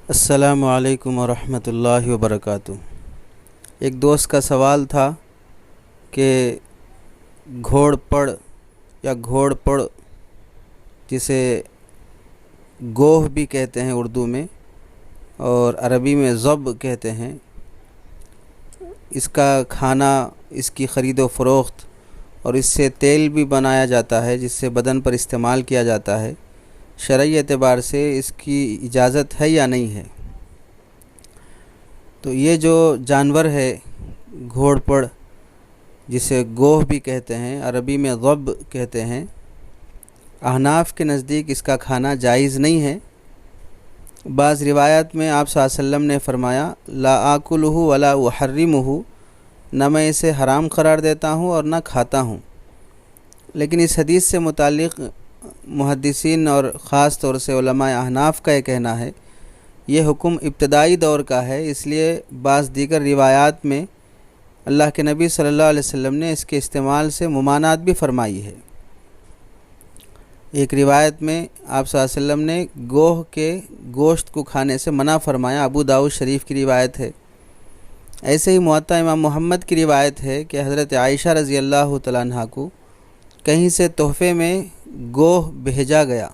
السلام علیکم ورحمۃ اللہ وبرکاتہ۔ ایک دوست کا سوال تھا کہ گھوڑ پڑ یا گھوڑ پڑ، جسے گوہ بھی کہتے ہیں اردو میں اور عربی میں ضب کہتے ہیں، اس کا کھانا، اس کی خرید و فروخت اور اس سے تیل بھی بنایا جاتا ہے جس سے بدن پر استعمال کیا جاتا ہے، شرعی اعتبار سے اس کی اجازت ہے یا نہیں ہے؟ تو یہ جو جانور ہے گھوڑ پڑ، جسے گوہ بھی کہتے ہیں، عربی میں ضب کہتے ہیں، احناف کے نزدیک اس کا کھانا جائز نہیں ہے۔ بعض روایات میں آپ صلی اللہ علیہ وسلم نے فرمایا لا آکلہ ولا احرمہ، نہ میں اسے حرام قرار دیتا ہوں اور نہ کھاتا ہوں۔ لیکن اس حدیث سے متعلق محدثین اور خاص طور سے علماء احناف کا یہ کہنا ہے یہ حکم ابتدائی دور کا ہے، اس لیے بعض دیگر روایات میں اللہ کے نبی صلی اللہ علیہ وسلم نے اس کے استعمال سے ممانعت بھی فرمائی ہے۔ ایک روایت میں آپ صلی اللہ علیہ وسلم نے گوہ کے گوشت کو کھانے سے منع فرمایا، ابو داؤد شریف کی روایت ہے۔ ایسے ہی موطا امام محمد کی روایت ہے کہ حضرت عائشہ رضی اللہ تعالیٰ عنہ کو کہیں سے تحفے میں گوہ بھیجا گیا۔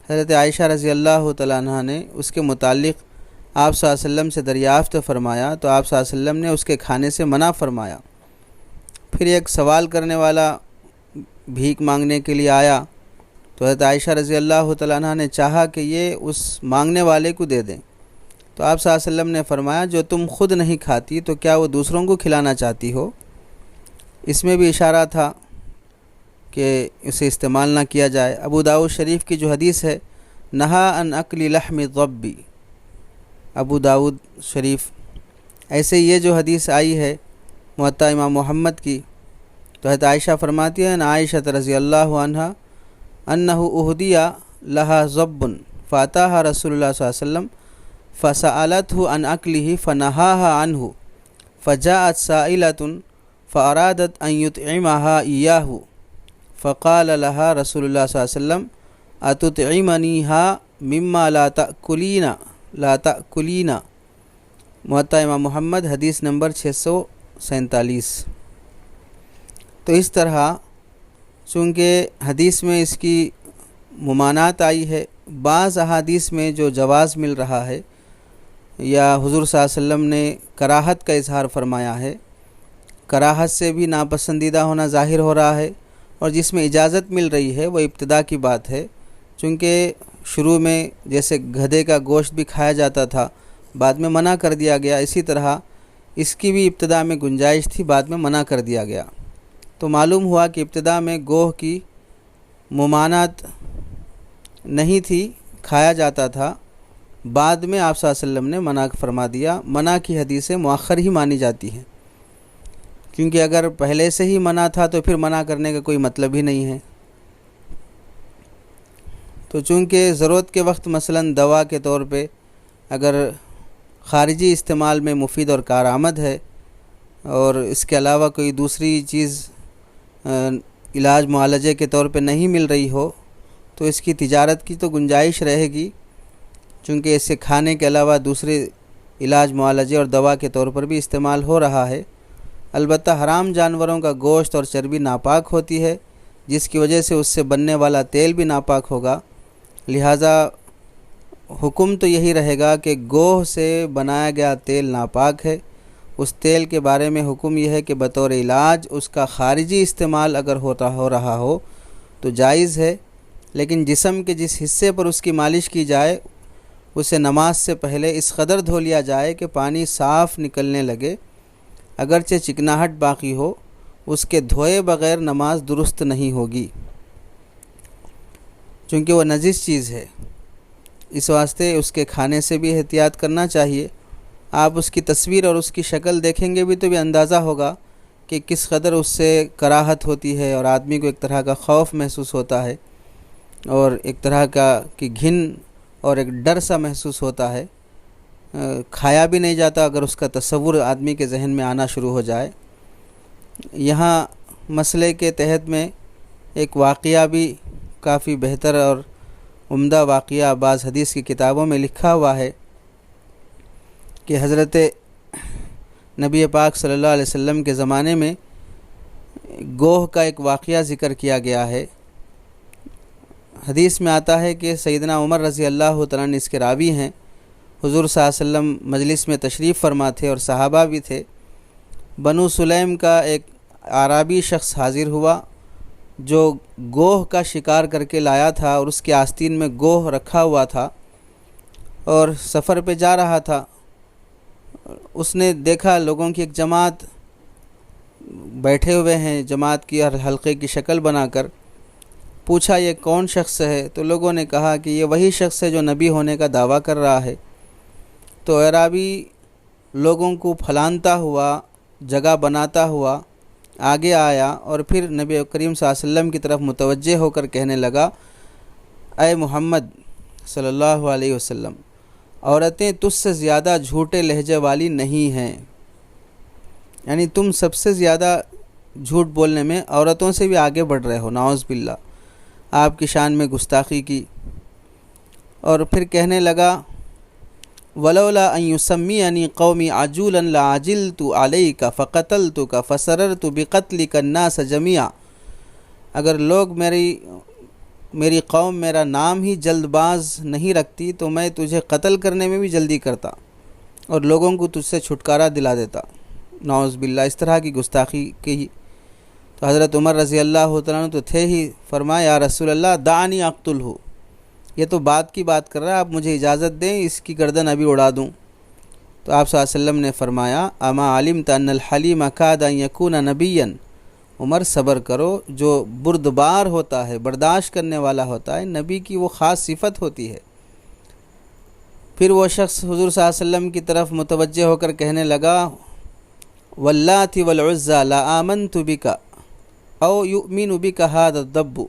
حضرت عائشہ رضی اللہ تعالیٰ عنہ نے اس کے متعلق آپ صلی اللہ علیہ وسلم سے دریافت فرمایا تو آپ صلی اللہ علیہ وسلم نے اس کے کھانے سے منع فرمایا۔ پھر ایک سوال کرنے والا بھیک مانگنے کے لیے آیا تو حضرت عائشہ رضی اللہ تعالیٰ عنہ نے چاہا کہ یہ اس مانگنے والے کو دے دیں، تو آپ صلی اللہ علیہ وسلم نے فرمایا جو تم خود نہیں کھاتی تو کیا وہ دوسروں کو کھلانا چاہتی ہو؟ اس میں بھی اشارہ تھا کہ اسے استعمال نہ کیا جائے۔ ابو داؤد شریف کی جو حدیث ہے نہا ان اکل لحم الضب، ابو داؤد شریف، ایسے یہ جو حدیث آئی ہے موطا امام محمد کی، تو حضرت عائشہ فرماتی ہیں عائشہ رضی اللہ عنہ انہ اہدی لہا ضب فاتاہا رسول اللہ صلی اللہ علیہ وسلم فسألتہ عن اکلہ فنہاہا عنہ فجاءت سائلۃ فارادت ان یطعمہا ایاہ فقال لها رسول اللہ صلی اللہ علیہ وسلم اتطعمنیہا مما لا تأکلین، موطا امام محمد حدیث نمبر 647۔ تو اس طرح چونکہ حدیث میں اس کی ممانعت آئی ہے، بعض احادیث میں جو جواز مل رہا ہے یا حضور صلی اللہ علیہ وسلم نے کراہت کا اظہار فرمایا ہے، کراہت سے بھی ناپسندیدہ ہونا ظاہر ہو رہا ہے، اور جس میں اجازت مل رہی ہے وہ ابتدا کی بات ہے، چونکہ شروع میں جیسے گدھے کا گوشت بھی کھایا جاتا تھا، بعد میں منع کر دیا گیا، اسی طرح اس کی بھی ابتدا میں گنجائش تھی، بعد میں منع کر دیا گیا۔ تو معلوم ہوا کہ ابتدا میں گوہ کی ممانعت نہیں تھی، کھایا جاتا تھا، بعد میں آپ صلی اللہ علیہ وسلم نے منع فرما دیا۔ منع کی حدیثیں مؤخر ہی مانی جاتی ہیں، کیونکہ اگر پہلے سے ہی منع تھا تو پھر منع کرنے کا کوئی مطلب ہی نہیں ہے۔ تو چونکہ ضرورت کے وقت مثلاً دوا کے طور پہ اگر خارجی استعمال میں مفید اور کارآمد ہے اور اس کے علاوہ کوئی دوسری چیز علاج معالجے کے طور پہ نہیں مل رہی ہو تو اس کی تجارت کی تو گنجائش رہے گی، چونکہ اس سے کھانے کے علاوہ دوسرے علاج معالجے اور دوا کے طور پر بھی استعمال ہو رہا ہے۔ البتہ حرام جانوروں کا گوشت اور چربی ناپاک ہوتی ہے، جس کی وجہ سے اس سے بننے والا تیل بھی ناپاک ہوگا، لہٰذا حکم تو یہی رہے گا کہ گوہ سے بنایا گیا تیل ناپاک ہے۔ اس تیل کے بارے میں حکم یہ ہے کہ بطور علاج اس کا خارجی استعمال اگر ہو رہا ہو تو جائز ہے، لیکن جسم کے جس حصے پر اس کی مالش کی جائے اسے نماز سے پہلے اس قدر دھو لیا جائے کہ پانی صاف نکلنے لگے، اگرچہ چکناہٹ باقی ہو، اس کے دھوئے بغیر نماز درست نہیں ہوگی، چونکہ وہ نجس چیز ہے۔ اس واسطے اس کے کھانے سے بھی احتیاط کرنا چاہیے۔ آپ اس کی تصویر اور اس کی شکل دیکھیں گے بھی تو بھی اندازہ ہوگا کہ کس قدر اس سے کراہت ہوتی ہے، اور آدمی کو ایک طرح کا خوف محسوس ہوتا ہے اور ایک طرح کا کہ گھن اور ایک ڈر سا محسوس ہوتا ہے، کھایا بھی نہیں جاتا اگر اس کا تصور آدمی کے ذہن میں آنا شروع ہو جائے۔ یہاں مسئلے کے تحت میں ایک واقعہ بھی کافی بہتر اور عمدہ واقعہ بعض حدیث کی کتابوں میں لکھا ہوا ہے کہ حضرت نبی پاک صلی اللہ علیہ وسلم کے زمانے میں گوہ کا ایک واقعہ ذکر کیا گیا ہے۔ حدیث میں آتا ہے کہ سیدنا عمر رضی اللہ تعالیٰ عنہ اس کے راوی ہیں، حضور صلی اللہ علیہ وسلم مجلس میں تشریف فرما تھے اور صحابہ بھی تھے۔ بنو سلیم کا ایک اعرابی شخص حاضر ہوا جو گوہ کا شکار کر کے لایا تھا، اور اس کے آستین میں گوہ رکھا ہوا تھا اور سفر پہ جا رہا تھا۔ اس نے دیکھا لوگوں کی ایک جماعت بیٹھے ہوئے ہیں، جماعت کی حلقے کی شکل بنا کر۔ پوچھا یہ کون شخص ہے؟ تو لوگوں نے کہا کہ یہ وہی شخص ہے جو نبی ہونے کا دعویٰ کر رہا ہے۔ تو اعرابی لوگوں کو پھلانتا ہوا، جگہ بناتا ہوا آگے آیا اور پھر نبی کریم صلی اللہ علیہ وسلم کی طرف متوجہ ہو کر کہنے لگا، اے محمد صلی اللہ علیہ وسلم، عورتیں تجھ سے زیادہ جھوٹے لہجے والی نہیں ہیں، یعنی تم سب سے زیادہ جھوٹ بولنے میں عورتوں سے بھی آگے بڑھ رہے ہو، نعوذ باللہ، آپ کی شان میں گستاخی کی۔ اور پھر کہنے لگا، ولولا ان یسمیانی قومی عجولا لعجلت علیک فقتلتک فسررت بقتلک الناس جميعا، اگر لوگ میری قوم میرا نام ہی جلد باز نہیں رکھتی تو میں تجھے قتل کرنے میں بھی جلدی کرتا اور لوگوں کو تجھ سے چھٹکارا دلا دیتا، نعوذ باللہ، اس طرح کی گستاخی کی۔ تو حضرت عمر رضی اللہ تعالیٰ عنہ تو تھے ہی، فرمایا یا رسول اللہ دعنی اقتلہ، یہ تو بات کی بات کر رہا ہے، آپ مجھے اجازت دیں اس کی گردن ابھی اڑا دوں۔ تو آپ صلی اللہ علیہ وسلم نے فرمایا، اما علمت ان الحلیم کاد ان یکون نبیا، عمر صبر کرو، جو بردبار ہوتا ہے، برداشت کرنے والا ہوتا ہے، نبی کی وہ خاص صفت ہوتی ہے۔ پھر وہ شخص حضور صلی اللہ علیہ وسلم کی طرف متوجہ ہو کر کہنے لگا، واللات والعزى لا آمنت بک او یؤمن بک ھذا الضب،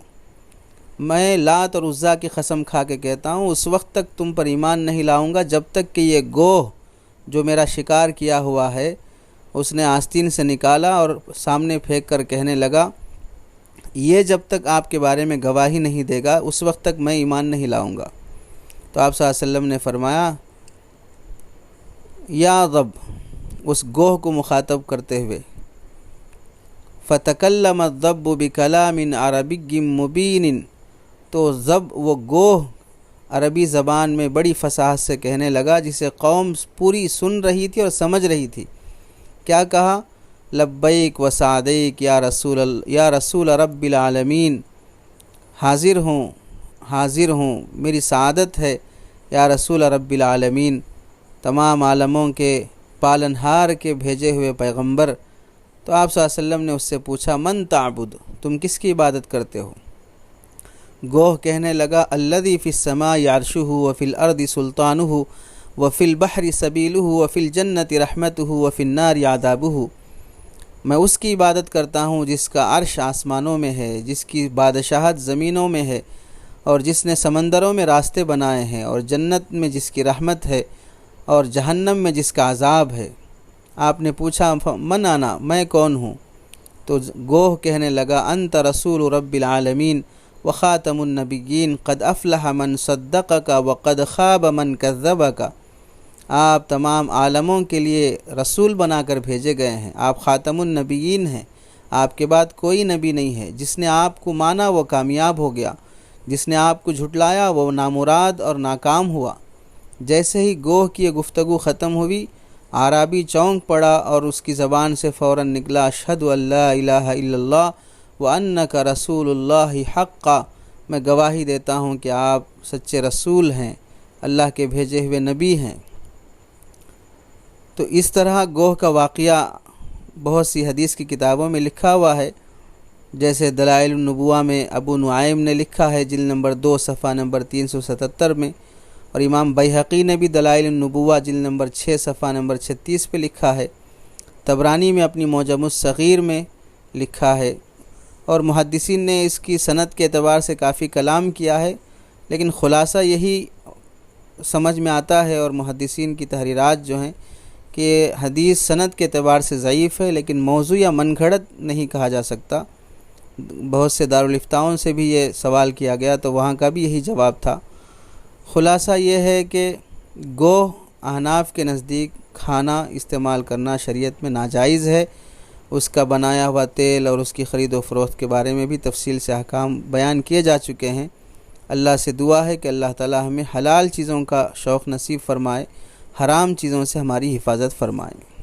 میں لات اور عزیٰ کی قسم کھا کے کہتا ہوں اس وقت تک تم پر ایمان نہیں لاؤں گا جب تک کہ یہ گوہ جو میرا شکار کیا ہوا ہے اس نے آستین سے نکالا اور سامنے پھینک کر کہنے لگا، یہ جب تک آپ کے بارے میں گواہی نہیں دے گا اس وقت تک میں ایمان نہیں لاؤں گا۔ تو آپ صلی اللہ علیہ وسلم نے فرمایا، یا ضب، اس گوہ کو مخاطب کرتے ہوئے، فتکلم الضب بکلام عربی مبین، تو ضب وہ گوہ عربی زبان میں بڑی فصاحت سے کہنے لگا جسے قوم پوری سن رہی تھی اور سمجھ رہی تھی۔ کیا کہا؟ لبیک و سعدیک یا رسول رب العالمین، حاضر ہوں، میری سعادت ہے یا رسول رب العالمین، تمام عالموں کے پالنہار کے بھیجے ہوئے پیغمبر۔ تو آپ صلی اللہ علیہ وسلم نے اس سے پوچھا، من تعبد، تم کس کی عبادت کرتے ہو؟ گوہ کہنے لگا، الذی فی السماء عرشہ وفی الارض سلطانہ وفی البحر سبیلہ وفی الجنۃ رحمتہ وفی النار عذابہ، میں اس کی عبادت کرتا ہوں جس کا عرش آسمانوں میں ہے، جس کی بادشاہت زمینوں میں ہے، اور جس نے سمندروں میں راستے بنائے ہیں، اور جنت میں جس کی رحمت ہے اور جہنم میں جس کا عذاب ہے۔ آپ نے پوچھا، من انا، میں کون ہوں؟ تو گوہ کہنے لگا، انت رسول رب العالمین وخاتم النبیین، قد افلح من صدقک وقد خاب من کذبک، آپ تمام عالموں کے لیے رسول بنا کر بھیجے گئے ہیں، آپ خاتم النبیین ہیں، آپ کے بعد کوئی نبی نہیں ہے، جس نے آپ کو مانا وہ کامیاب ہو گیا، جس نے آپ کو جھٹلایا وہ نامراد اور ناکام ہوا۔ جیسے ہی گوہ کی یہ گفتگو ختم ہوئی، اعرابی چونک پڑا اور اس کی زبان سے فوراً نکلا، اشہد ان لا الہ الا اللہ وانک رسول اللہ حقا، میں گواہی دیتا ہوں کہ آپ سچے رسول ہیں، اللہ کے بھیجے ہوئے نبی ہیں۔ تو اس طرح گوہ کا واقعہ بہت سی حدیث کی کتابوں میں لکھا ہوا ہے، جیسے دلائل النبوہ میں ابو نعیم نے لکھا ہے جلد نمبر 2 صفحہ نمبر 377 میں، اور امام بیہقی نے بھی دلائل النبوہ جلد نمبر 6 صفحہ نمبر 36 پہ لکھا ہے، طبرانی میں اپنی معجم الصغیر میں لکھا ہے، اور محدثین نے اس کی سند کے اعتبار سے کافی کلام کیا ہے، لیکن خلاصہ یہی سمجھ میں آتا ہے، اور محدثین کی تحریرات جو ہیں کہ حدیث سند کے اعتبار سے ضعیف ہے، لیکن موضوع یا من گھڑت نہیں کہا جا سکتا۔ بہت سے دارالفتاؤں سے بھی یہ سوال کیا گیا تو وہاں کا بھی یہی جواب تھا۔ خلاصہ یہ ہے کہ گوہ احناف کے نزدیک کھانا استعمال کرنا شریعت میں ناجائز ہے۔ اس کا بنایا ہوا تیل اور اس کی خرید و فروخت کے بارے میں بھی تفصیل سے احکام بیان کیے جا چکے ہیں۔ اللہ سے دعا ہے کہ اللہ تعالی ہمیں حلال چیزوں کا شوق نصیب فرمائے، حرام چیزوں سے ہماری حفاظت فرمائے۔